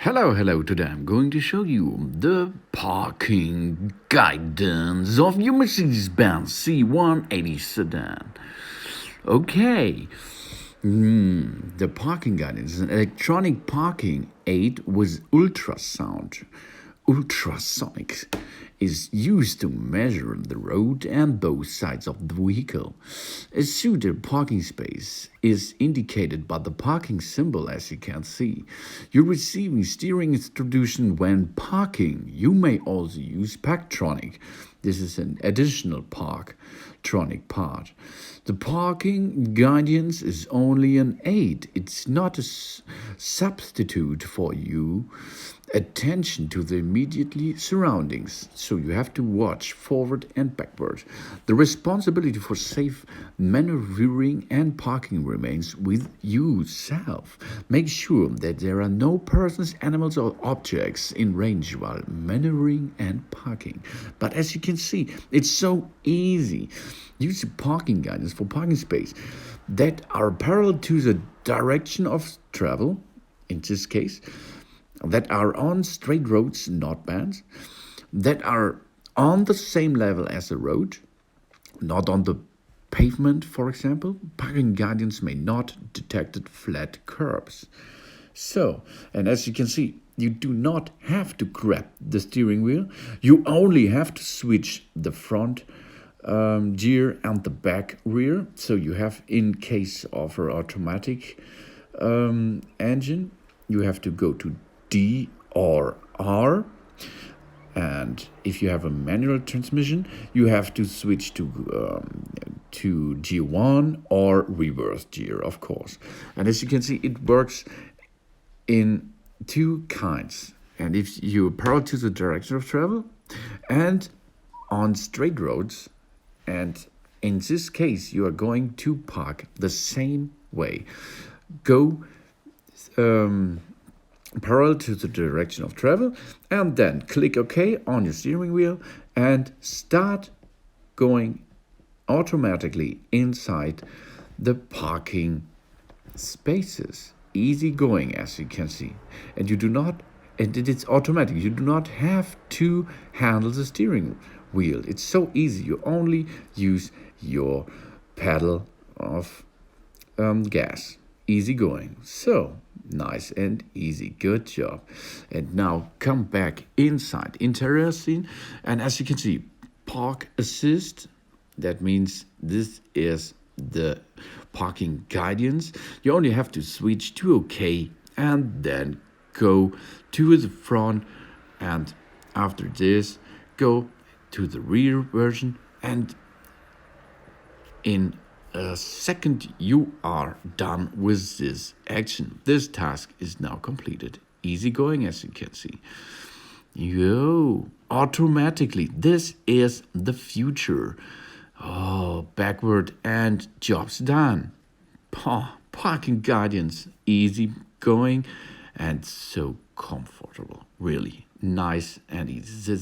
Hello, today I'm going to show you the parking guidance of your Mercedes-Benz C180 Sedan. Okay, the parking guidance is an electronic parking aid with ultrasound. Ultrasonic is used to measure the road and both sides of the vehicle. A suited parking space is indicated by the parking symbol, as you can see. You're receiving steering instruction when parking. You may also use Parktronic. This is an additional Parktronic part. The parking guidance is only an aid. It's not a substitute for you. Attention to the immediately surroundings, so you have to watch forward and backward. The responsibility for safe maneuvering and parking remains with yourself. Make sure that there are no persons, animals, or objects in range while maneuvering and parking. But as you can see, it's so easy. Use the parking guidance for parking space that are parallel to the direction of travel, in this case, that are on straight roads, not bands, that are on the same level as the road, not on the pavement, for example. Parking guidance may not detect flat curbs. So, and as you can see, you do not have to grab the steering wheel. You only have to switch the front gear and the back rear. So you have, in case of an automatic engine, you have to go to D or R, and if you have a manual transmission, you have to switch to gear 1 or reverse gear, of course. And as you can see, it works in two kinds. And if you're parallel to the direction of travel and on straight roads, and in this case you are going to park the same way, go parallel to the direction of travel, and then click OK on your steering wheel and start going automatically inside the parking spaces. Easy going, as you can see. And it's automatic. You do not have to handle the steering wheel. It's so easy. You only use your pedal of gas. Easy going. So nice and easy. Good job. And now come back inside. Interesting. And as you can see, park assist. That means this is the parking guidance. You only have to switch to OK and then go to the front, and after this go to the rear version, and in a second you are done with this action. This task is now completed. Easy going, as you can see. Automatically. This is the future. Backward and job's done. Parking guidance, easy going and so comfortable. Really nice and easy.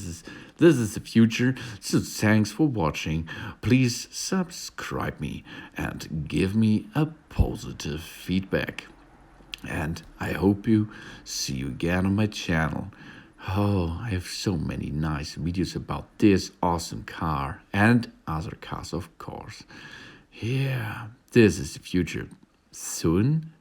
This is the future. So thanks for watching. Please subscribe me and give me a positive feedback. And I hope you see you again on my channel. I have so many nice videos about this awesome car and other cars, of course. Yeah, this is the future. Soon.